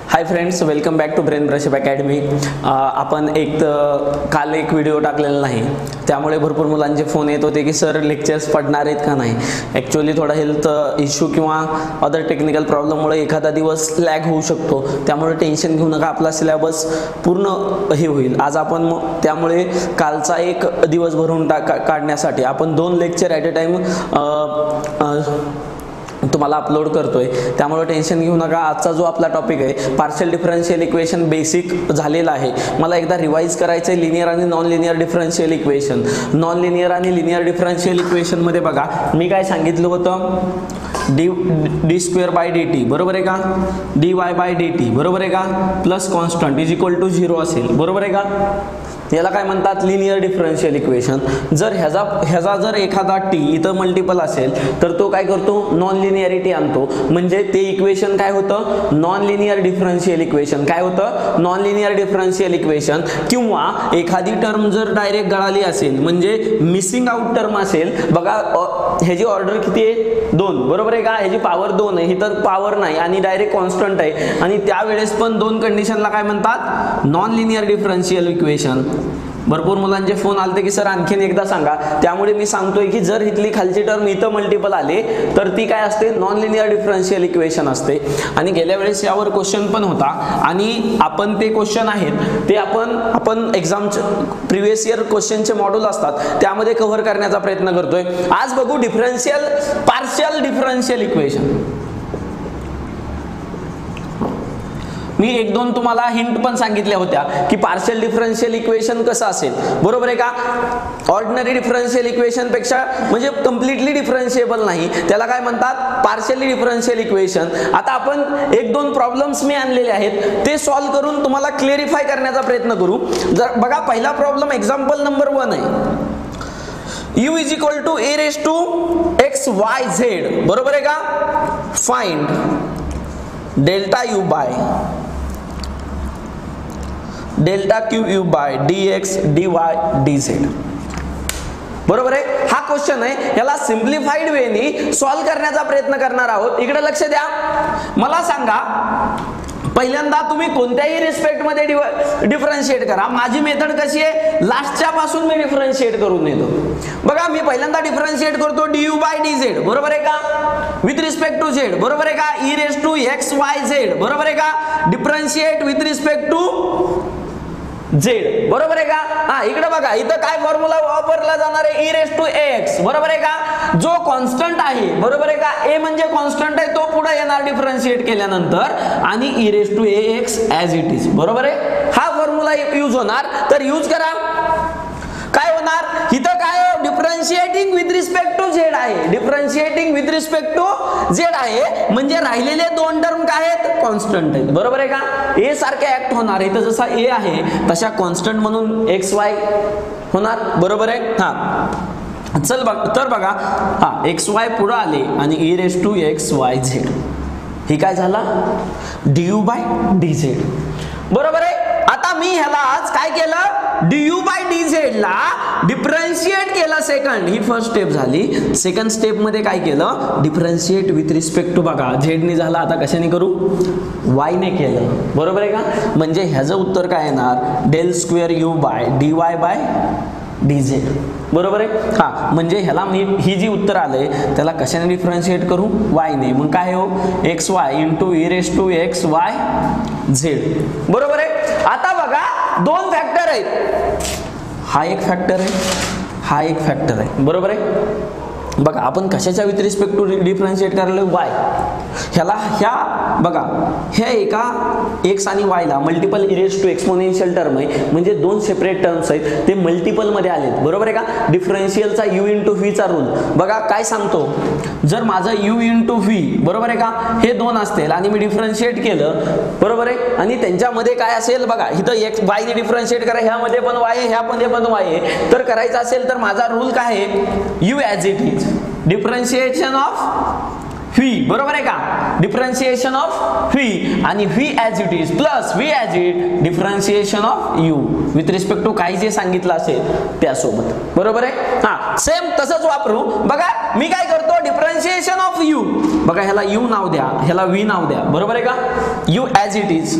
High friends, welcome back to brain brush up academy. आपण काल एक व्हिडिओ टाकलेला नाही, त्यामुळे भरपूर मुलांचे फोन येत होते की सर लेक्चर्स पडणार आहेत का नाही. ॲक्च्युअली थोडा हेल्थ इश्यू किंवा अदर टेक्निकल प्रॉब्लेममुळे एखादा दिवस लॅग होऊ शकतो, त्यामुळे टेन्शन घेऊ नका. आपला सिलेबस पूर्ण हे होईल. आज आपण त्यामुळे कालचा एक दिवस भरून काढण्यासाठी आपण 2 लेक्चर ॲट अ टाइम तुम्हाला अपलोड करतोय, त्यामुळे टेन्शन घेऊ नका. आजचा जो आपला टॉपिक आहे पार्शियल डिफरन्शियल इक्वेशन बेसिक झालेला आहे. मला एकदा रिवाइज करायचं आहे. लिनियर आणि non linear differential equation. Non linear आणि लिनियर डिफरन्शियल इक्वेशन मध्ये बघा मी काय सांगितलं होतं, d square by d t बरोबर आहे का, d y by d t बरोबर आहे का, plus constant is equal to 0 असेल बरोबर आहे का. याला काय म्हणतात, लिनियर डिफरन्शियल इक्वेशन. जर ह्याचा जर एखादा टी इथं मल्टिपल असेल तर तो काय करतो, नॉन लिनियरिटी आणतो. म्हणजे ते इक्वेशन काय होतं, नॉन लिनियर डिफरन्शियल इक्वेशन. काय होतं, नॉन लिनियर डिफरन्शियल इक्वेशन. किंवा एखादी टर्म जर डायरेक्ट गळाली असेल, म्हणजे मिसिंग आउट टर्म असेल. बघा ह्याची ऑर्डर किती आहे, 2 बरोबर आहे का, ह्याची पॉवर 2 आहे, ही तर पॉवर नाही आणि डायरेक्ट कॉन्स्टंट आहे. आणि त्यावेळेस पण 2 कंडिशनला काय म्हणतात, नॉन लिनियर डिफरन्शियल इक्वेशन. भरपूर मुलांचे फोन आलते की सर आणखीन एकदा सांगा. त्यामुळे मी सांगतोय की जर इथली खालची टर्म इथं मल्टिपल आले तर ती काय असते, नॉन लिनियर डिफरन्शियल इक्वेशन असते. आणि गेल्या वेळेस यावर क्वेश्चन पण होता आणि आपण ते क्वेश्चन आहेत ते आपण एक्झामचे प्रिव्हियस इयर क्वेश्चनचे मॉड्यूल असतात त्यामध्ये कव्हर करण्याचा प्रयत्न करतोय. आज बघू पार्शियल डिफरन्शियल इक्वेशन. मी 1-2 तुम्हाला हिंट पण सांगितल्या होत्या की पार्शियल डिफरन्शियल इक्वेशन कसं असेल बरोबर आहे का. ऑर्डिनरी डिफरन्शियल इक्वेशन पेक्षा म्हणजे कम्प्लिटली डिफरन्शिएबल नाही, त्याला काय म्हणतात, पार्शियली डिफरन्शियल इक्वेशन. आता आपण 1-2 प्रॉब्लेम्स मी आणलेले आहेत ते सॉल्व्ह करून तुम्हाला क्लिअरिफाय करण्याचा प्रयत्न करू. जर बघा पहिला प्रॉब्लेम एक्झाम्पल नंबर 1 आहे. u is equal to a raise to x Y z बरोबर आहे का. Find delta u by delta cube u by dx dy dz बरोबर आहे. हा क्वेश्चन आहे, याला सिंप्लिफाईड वेनी सॉल्व्ह करण्याचा प्रयत्न करणार आहोत. इकडे लक्ष द्या. मला सांगा पहिल्यांदा तुम्ही कोणत्याही रिस्पेक्ट मध्ये डिफरन्शिएट करा. माझी मेथड कशी आहे, लास्टच्या पासून मी डिफरन्शिएट करून येतो. बघा मी पहिल्यांदा डिफरन्शिएट करतो du बाय dz बरोबर आहे का, विथ रिस्पेक्ट टू z बरोबर आहे का, e raise to x Y z बरोबर आहे का. Differentiate with respect to z बरोबर आहे का. हा इकडे बघा, इथं काय फॉर्म्युला वापरला जाणार आहे, e रेज टू x बरोबर आहे का. जो कॉन्स्टंट आहे बरोबर आहे का, a म्हणजे कॉन्स्टंट आहे, तो पुढे येणार डिफरन्शिएट केल्यानंतर, आणि e raise to ax as it is बरोबर आहे. हा फॉर्म्युला यूज होणार, तर यूज करा. काय होणार इथं, काय differentiating with respect to z आहे, differentiating with respect to z आहे, म्हणजे राहिलेले 2 टर्म काय आहेत, कॉन्स्टंट आहेत बरोबर आहे का. a सारखे ऍक्ट होणार आहे, तर जसा a आहे तशा कॉन्स्टंट म्हणून एक्स वाय होणार बरोबर आहे. हा चल तर बघा, हा एक्स वाय पुढे आले आणि e raise to x Y Z, ही काय झाला, du बाय dz बरोबर आहे. आता मी ह्याला आज काय केलं, du बाय dz ला डिफरन्शिएट केलं सेकंड, ही फर्स्ट स्टेप झाली. सेकंड स्टेप मध्ये काय केलं, डिफरन्शिएट विथ रिस्पेक्ट टू, बघा z ने झाला, आता कशाने करू, y ने केलं बरोबर आहे का. म्हणजे ह्याचं उत्तर काय येणार, del square u by dy by dz बरोबर आहे. हा म्हणजे ह्याला मी ही जी उत्तर आलंय त्याला कशाने डिफरन्शिएट करू, y ने. मग काय हो, x y into e raise to x Y z बरोबर आहे. आता बघा 2 फॅक्टर आहेत, हा एक फॅक्टर आहे, हा एक फॅक्टर आहे बरोबर आहे. बघा आपण कशाच्या विथ रिस्पेक्ट टू डिफरन्शिएट करायला, y. ह्याला ह्या बघा ह्या एका x आणि y ला multiple e raise to exponential term आहे, म्हणजे 2 सेपरेट टर्म्स आहेत, ते मल्टिपल मध्ये आलेत बरोबर आहे का. डिफरन्शियलचा u इंटू v चा रूल बघा काय सांगतो, जर माझा u इंटू v बरोबर आहे का, हे 2 असतील आणि मी डिफरन्शिएट केलं बरोबर आहे, आणि त्यांच्यामध्ये काय असेल बघा, इथं x y ने डिफरन्शिएट करा, ह्यामध्ये पण y आहे, ह्यामध्ये पण y आहे, तर करायचं असेल तर माझा रूल काय आहे, u as it is, differentiation of v, बरोबर आहे का, डिफरन्शिएशन ऑफ व्ही, आणि v as it is plus v as it differentiation of u with respect to काही जे सांगितलं असेल त्यासोबत, बरोबर आहे. हा सेम तसंच वापरू. बघा मी काय करतो, डिफरन्शिएशन ऑफ यू, बघा ह्याला यू नाव द्या, ह्याला व्ही नाव द्या, बरोबर आहे का, यू ॲज इट इज,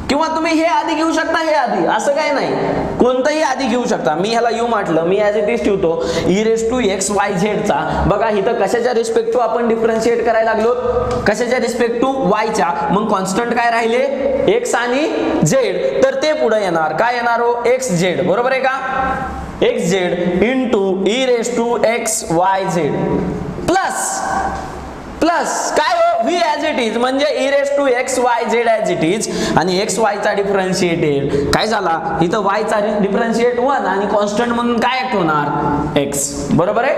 किंवा तुम्ही हे आधी घेऊ शकता, हे आधी, असं काय नाही, कोणतंही आधी घेऊ शकता. मी ह्याला यू म्हटलं, मी ॲज इट इज ठेवतो e⁻⁻⁻z चा. बघा इथं कशाच्या रिस्पेक्ट टू आपण डिफरन्शिएट करायला लागलो, कशाच्या रिस्पेक्ट टू y च्या, मग कॉन्स्टंट काय राहिले x आणि z, तर ते पुढे येणार, काय येणार हो, xz, बरोबर आहे का, xz इंटू e⁻⁻⁻z प्लस काय हो, व्ही ॲज इट इज म्हणजे e⁻⁻⁻z ॲज इट इज, आणि xy चा डिफरन्शिएटेड काय झाला, इथं y चा डिफरन्शिएट 1 आणि कॉन्स्टंट म्हणून काय ऍक्ट होणार x, बरोबर आहे.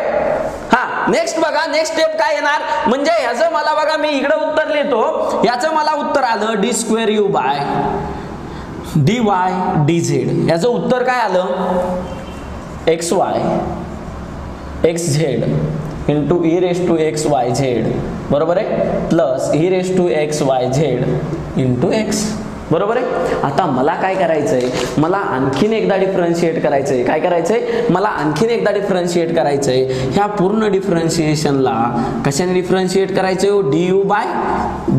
हा नेक्स्ट बघा, नेक्स्ट स्टेप काय येणार, म्हणजे ह्याचं मला बघा मी इकडे उत्तर लिहितो, याचं मला उत्तर आलं d²u बाय dy dz, याचं उत्तर काय आलं xy xz इंटू e⁻⁻⁻z, बरोबर आहे, प्लस e⁻⁻⁻z इंटू x, बरोबर आहे. आता मला काय करायचंय, मला आणखीन एकदा डिफरन्शिएट करायचंय, काय करायचंय, मला आणखीन एकदा डिफरन्शिएट करायचंय, ह्या पूर्ण डिफरन्शिएशनला कशाने डिफरन्शिएट करायचंय, du बाय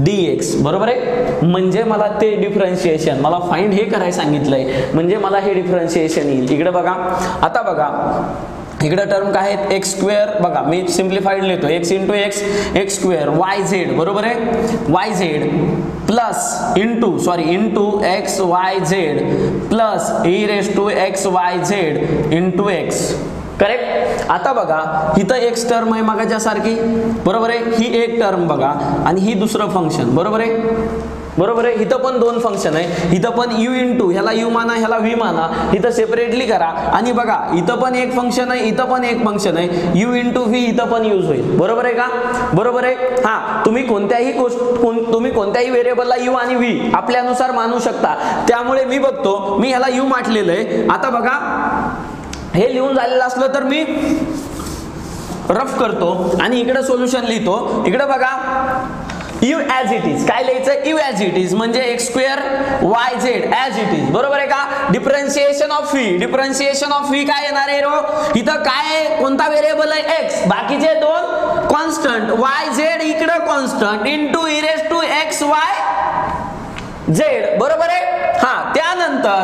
dx, बरोबर आहे. म्हणजे मला ते डिफरन्शिएशन मला फाइंड हे करायला सांगितलंय, म्हणजे मला हे डिफरन्शिएशन येईल. इकडे बघा, आता बघा इकडे टर्म काय आहेत, एक्स स्क्वेअर, बघा मी सिम्प्लिफाईड लिहितो, x into x x square Y z, बरोबर आहे, Y Z plus into x Y Z plus e⁻⁻⁻z into x, correct. आता बघा इथं एक्स टर्म आहे मगाच्या सारखी, बरोबर आहे, ही एक टर्म बघा आणि ही दुसरं फंक्शन, बरोबर आहे, बरोबर आहे. इथं पण दोन फंक्शन आहे, इथं पण u इंटू, ह्याला u माना ह्याला v माना, इथं सेपरेटली करा, आणि बघा इथं पण एक फंक्शन आहे, इथं पण एक फंक्शन आहे, u इंटू v इथं पण यूज होईल, बरोबर आहे का, बरोबर आहे. हा तुम्ही कोणत्याही व्हेरिएबलला u आणि v आपल्यानुसार मानू शकता, त्यामुळे मी बघतो, मी ह्याला u म्हटलेलं आहे. आता बघा हे लिहून झालेलं असलं तर मी रफ करतो आणि इकडे सोल्युशन लिहितो. इकडे बघा u ॲज इट इज, काय लिहायचं, u ॲज इट इज म्हणजे x² yz as it is, बरोबर आहे का. डिफरन्शिएशन ऑफ v काय येणार आहे रो, इथं काय कोणता व्हेरिएबल आहे x, बाकीचे दोन कॉन्स्टंट yz इकडे कॉन्स्टंट इंटू e⁻⁻⁻z, बरोबर आहे. हा त्यानंतर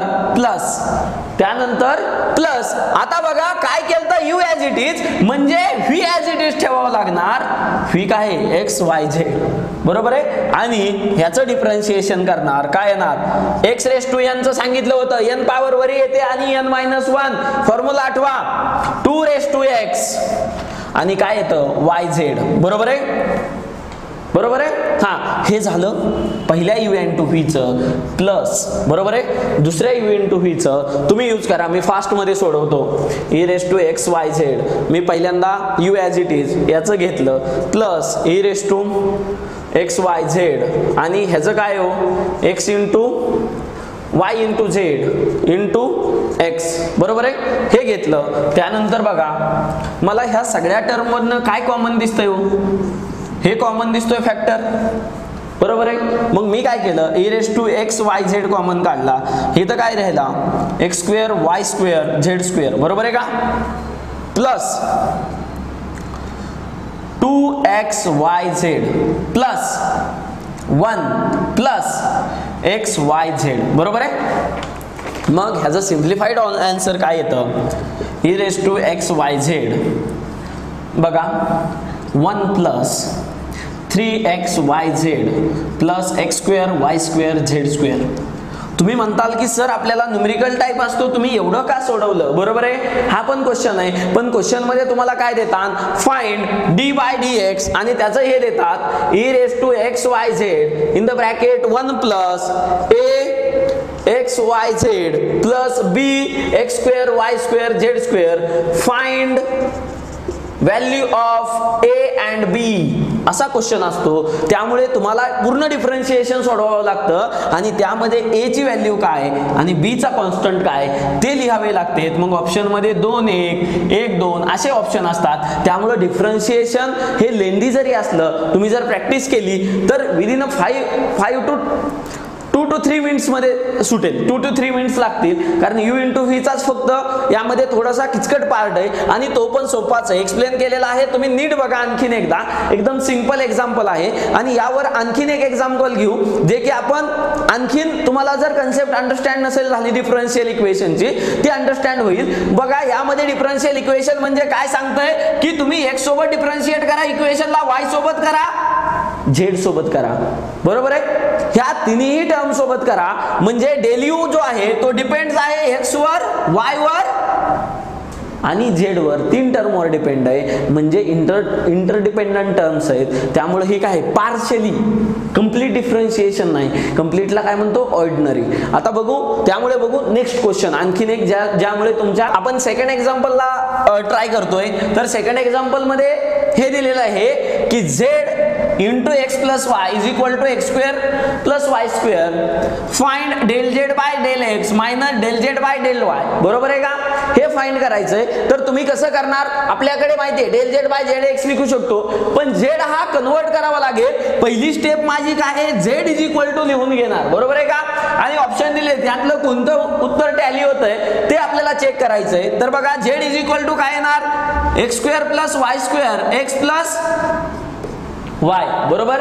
प्लस आता बघा काय केलं, u ॲज इट इज म्हणजे v ॲज इट इज ठेवावं लागणार, v काय x y z, बरोबर आहे, आणि ह्याचं डिफरन्शिएशन करणार, काय येणार x⁻n चं सांगितलं होतं, n पॉवर वर येते आणि n-1 फॉर्म्युला आठवा 2x आणि काय येतं yz, बरोबर आहे, बरोबर आहे. हा हे झालं पहिल्या u इंटू v चं प्लस, बरोबर आहे. दुसऱ्या u इंटू v चं तुम्ही यूज करा, मी फास्ट मध्ये सोडवतो, e⁻⁻⁻⁻z मी पहिल्यांदा u ॲज इट इज याचं घेतलं प्लस e⁻⁻⁻⁻z आणि ह्याचं काय हो x into y into z into x, बरोबर आहे, हे घेतलं. त्यानंतर बघा मला ह्या सगळ्या टर्म मधनं काय कॉमन दिसतंय हो, हे कॉमन दिसतोय फॅक्टर, बरोबर आहे. मग मी काय केलं, e⁻⁻⁻⁻z कॉमन काढला, हे तर काय राहिला x² y² z², बरोबर आहे का, plus 2xyz plus 1 plus xyz, बरोबर आहे. मग ह्याचं सिम्प्लिफाईड आन्सर काय येतं, e⁻⁻⁻⁻z बघा 1 plus 3xyz plus x² y² z². तुम्ही म्हणताल की सर आपल्याला न्यूमेरिकल टाइप असतो, तुम्ही एवढं का सोडवलं, बरोबर आहे, हा पण क्वेश्चन आहे, पण क्वेश्चन मध्ये तुम्हाला काय देतात, फाइंड d बाय dx आणि त्याचं हे देतात e⁻⁻⁻⁻z in the bracket 1 plus a xyz plus b x² y² z². Find value of a and b, असा क्वेश्चन असतो, त्यामुळे तुम्हाला पूर्ण डिफरन्शिएशन सोडवावं लागतं आणि त्यामध्ये ए ची व्हॅल्यू काय आणि बी चा कॉन्स्टंट काय ते लिहावे लागते. मग ऑप्शन मध्ये 2 1 1 2 असे ऑप्शन असतात. त्यामुळे डिफरन्शिएशन हे लेंदी जरी असलं, तुम्ही जर प्रॅक्टिस केली तर विदिन 2 to 3 मिनिट्स मध्ये सुटेल. 2 to 3 मिनिट्स लागतील, कारण u इंटू व्ही चाच फक्त यामध्ये थोडासा किचकट पार्ट आहे आणि तो पण सोपाच आहे, एक्सप्लेन केलेला आहे. तुम्ही नीट बघा आणखीन एकदा, एकदम सिंपल एक्झाम्पल आहे. आणि यावर आणखीन एक एक्झाम्पल घेऊ जे की आपण आणखीन तुम्हाला जर कन्सेप्ट अंडरस्टँड नसेल झाली डिफरन्शियल इक्वेशनची, ती अंडरस्टँड होईल. बघा यामध्ये डिफरन्शियल इक्वेशन म्हणजे काय सांगतंय की तुम्ही x सोबत डिफरन्शिएट करा, इक्वेशनला y सोबत करा, z सोबत करा. बरोबर आहे, ह्या तिन्ही टर्म सोबत करा. म्हणजे डेल यू जो आहे तो डिपेंड्स आहे x वर, y वर आणि z वर. 3 टर्म वर डिपेंड आहे, म्हणजे इंटरडिपेंडंट टर्म्स आहेत. त्यामुळे हे काय पार्शियली, कंप्लीट डिफरन्शिएशन नाही, कंप्लीटला काय म्हणतो ऑर्डिनरी. आता बघू, त्यामुळे बघू नेक्स्ट क्वेश्चन आणखीन एक ज्यामुळे तुमच्या आपण सेकंड एक्झाम्पलला ट्राय करतोय. तर सेकंड एक्झाम्पल मध्ये हे दिलेलं आहे की z into x plus y is equal to x square plus Y square. Find del z by del x minus del z by del y. बरोबर आहे का, हे फाइंड करायचंय. तर तुम्ही कसं करणार, आपल्याकडे माहितीये del z by z x लिखू शकतो, पण जेड हा कन्वर्ट करावा लागेल. पहिली स्टेप माझी काय आहे, जेड इज इक्वल टू लिहून घेणार. बरोबर आहे का, आणि ऑप्शन दिले त्यातलं कोणतं उत्तर टॅली होतंय ते आपल्याला चेक करायचंय. तर बघा जेड इज इक्वल टू काय येणार, X square plus Y square X plus Y. बरोबर,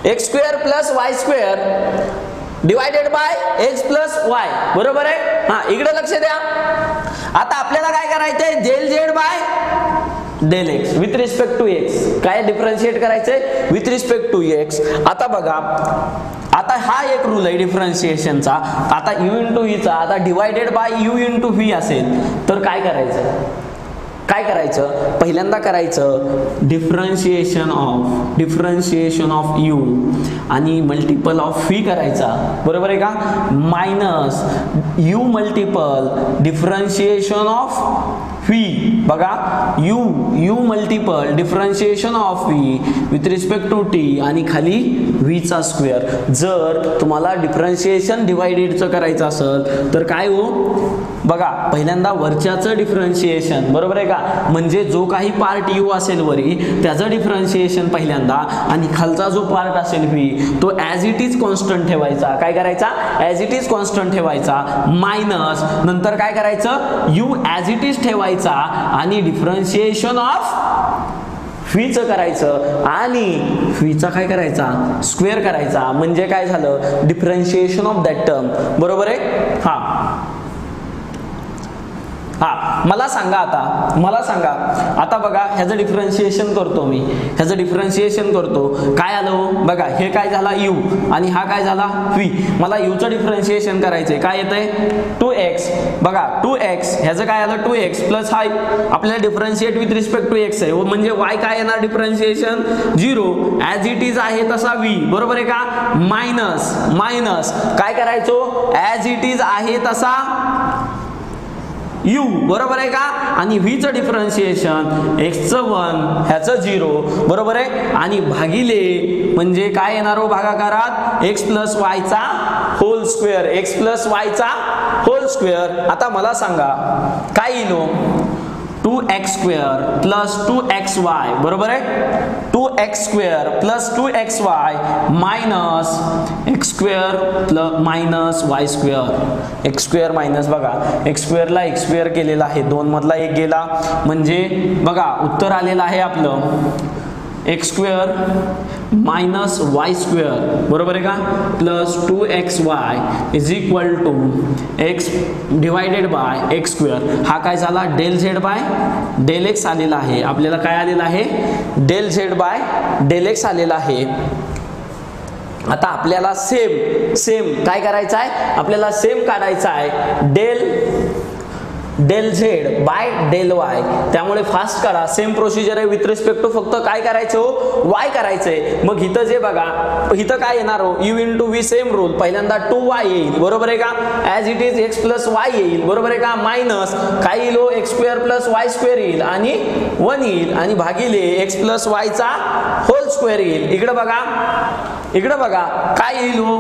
X square plus Y square divided by x plus Y. बरोबर आहे. हा, इकडे लक्ष द्या. आता आपल्याला काय करायचंय, del z by del x with respect to x. काय डिफरन्शिएट करायचंय विथ रिस्पेक्ट टू एक्स. आता बघा, आता हा एक रूल आहे डिफरन्शिएशनचा. आता u इंटू व्हीचा आता divided by u into v असेल तर काय करायचं, काय करायचं, पहिल्यांदा करायचं डिफरन्शिएशन ऑफ u आणि मल्टिपल ऑफ व्ही करायचा. बरोबर आहे का, minus u multiple differentiation of v. बघा u multiple differentiation of v with respect to t आणि खाली v चा स्क्वेअर. जर तुम्हाला डिफरन्शिएशन डिवायडेडचं करायचं असेल तर काय हो, बघा पहिल्यांदा वरच्याचं डिफरन्शिएशन. बरोबर आहे का, म्हणजे जो काही पार्ट u असेल वरी त्याचं डिफरन्शिएशन पहिल्यांदा, आणि खालचा जो पार्ट असेल v तो ॲज इट इज कॉन्स्टंट ठेवायचा. काय करायचा, ॲज इट इज कॉन्स्टंट ठेवायचा. मायनस नंतर काय करायचं, u ॲज इट इज ठेवायचा आणि डिफरन्शिएशन ऑफ व्हीचं करायचं आणि व्हीचा काय करायचा, स्क्वेअर करायचा. म्हणजे काय झालं, डिफरन्शिएशन ऑफ दॅट टर्म. बरोबर आहे. हा, मला सांगा आता बघा ह्याचं डिफरन्शिएशन करतो मी, ह्याचं डिफरन्शिएशन करतो. काय आलं बघा, हे काय झाला u आणि हा काय झाला v. मला u चं डिफरन्शिएशन करायचंय. काय येतंय 2x. बघा 2x ह्याचं काय आलं 2x प्लस हा आपल्याला differentiate with respect to x आहे, म्हणजे y काय येणार डिफरन्शिएशन 0 ॲज इट इज आहे तसा v. बरोबर आहे का, मायनस काय करायचो, ॲज इट इज आहे तसा u. बरोबर आहे का, आणि v चं डिफरन्शिएशन x चं 1 ह्याचं 0. बरोबर आहे, आणि भागिले म्हणजे काय येणार हो भागाकारात, x प्लस वाय चा whole square, x plus y चा होल स्क्वेअर. आता मला सांगा काय येईल, 2x स्क्वेअर प्लस 2xy. बरोबर आहे, 2x square plus 2xy minus x square plus minus y square. x square minus, बघा x स्क्वेअरला x स्क्वेअर केलेला आहे, 2 मधला 1 गेला, म्हणजे बघा उत्तर आलेलं आहे आपलं x square minus y square. बरोबर आहे का, plus 2xy is equal to x divided by x square. हा काय झाला, del z by del x आलेला आहे. आपल्याला काय आलेला आहे, del z by del x आलेला आहे. आता आपल्याला सेम काय करायचं आहे, आपल्याला सेम काढायचा आहे, del del z by del y. त्यामुळे फास्ट करा, सेम प्रोसिजर आहे विथ रिस्पेक्ट टू, फक्त काय करायचं हो, वाय करायचंय. मग इथं जे बघा, इथं काय येणार हो, u into V same rule, पहिल्यांदा 2y येईल बरोबर आहे का, as it is x plus Y येईल बरोबर आहे का, मायनस काय येईल हो, x square plus Y square येईल आणि 1 येईल आणि भागिले एक्स प्लस वाय चा होल स्क्वेअर येईल. इकडे बघा काय येईल हो,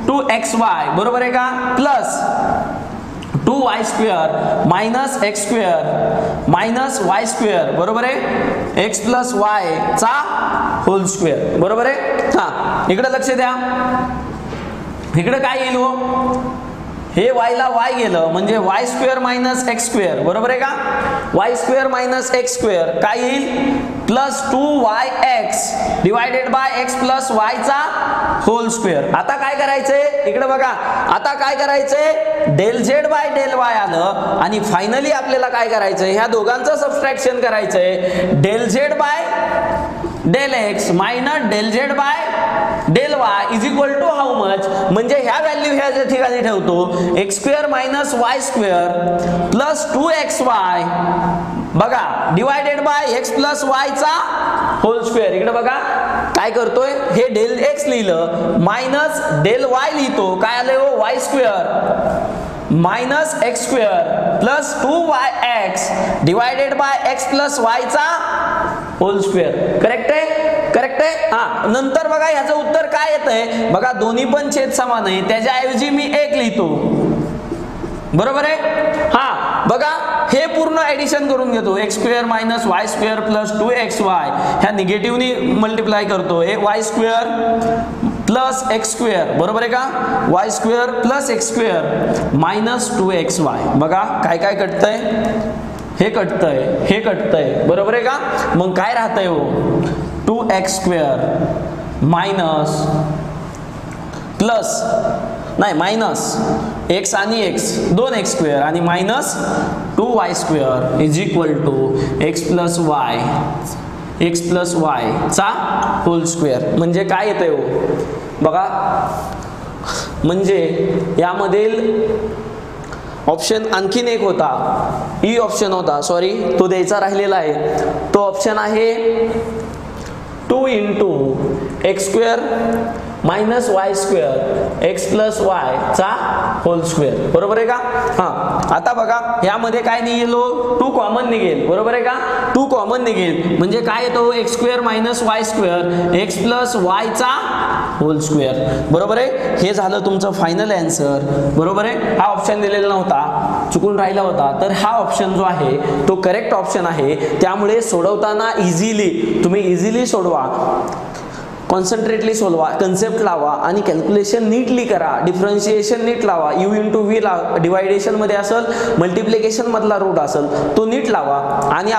2xy बरोबर आहे का, plus 2y square minus x square minus y square बरोबर आहे, एक्स प्लस वाय चा होल स्क्वेअर बरोबर आहे. हा इकडे लक्ष द्या, इकडे काय येईल हो, हे y ला y गेलं म्हणजे y square minus x square बरोबर आहे का, y square minus x square काय येईल, plus 2yx divided by x plus y चा होल स्क्वेअर. आता काय करायचंय, इकडे बघा, आता काय करायचंय, del z by del y आलं आणि फायनली आपल्याला काय करायचंय, ह्या दोघांचं सबट्रॅक्शन करायचंय, del z by del x minus del z by del y is equal to how much, म्हणजे ह्या व्हॅल्यू ह्या ठिकाणी ठेवतो, x square minus y square plus 2xy बघा divided by x plus y चा होल स्क्वेअर. इकडे बघा काय करतोय, हे डेल एक्स लिहिलं मायनस डेल वाय लिहितो, काय आले हो, y square minus x square plus 2yx divided by x plus y चा होल स्क्वेअर. करेक्ट आहे. हा नंतर बघा ह्याचं उत्तर काय येतंय, बघा दोन्ही पण छेद समान आहे, त्याच्याऐवजी मी 1 लिहितो बरोबर आहे. हा बघा हे पूर्ण ऍडिशन करून घेतो, x square minus y square plus 2xy ह्या निगेटिव्हनी मल्टिप्लाय करतो, Y square plus x square बरोबर आहे का, y square plus x square minus 2xy. बघा काय काय कटतंय, हे कटतंय बरोबर आहे का, मग काय राहतंय हो, 2x स्क्वेअर मायनस प्लस नाही मायनस एक्स आणि एक्स 2x स्क्वेअर आणि minus 2y square is equal to x plus y चा होल स्क्वेअर. म्हणजे काय येतंय हो बघा, म्हणजे यामधील ऑप्शन आणखीन एक होता, ई ऑप्शन होता, सॉरी तो द्यायचा राहिलेला आहे, तो ऑप्शन आहे 2 into x square minus y square X plus y चा होल स्क्वेअर बरोबर आहे का. हा आता बघा यामध्ये काय निघेल, 2 कॉमन निघेल बरोबर आहे का, 2 कॉमन निघेल म्हणजे काय येतो, x square minus y square X plus y चा होल स्क्वेअर बरोबर आहे. हे झालं तुमचं फायनल आन्सर बरोबर आहे. हा ऑप्शन दिलेला नव्हता, चुकून राहिला होता, तर हा ऑप्शन जो आहे तो करेक्ट ऑप्शन आहे. त्यामुळे सोडवताना तुम्ही इझिली सोडवा, कॉन्सन्ट्रेटली सोडवा, कन्सेप्ट लावा आणि कॅल्क्युलेशन नीटली करा, डिफरन्शिएशन नीट लावा, u इंटू व्ही डिवायडेशन मध्ये असेल, मल्टिप्लिकेशन मधला रूट असेल तो नीट लावा आणि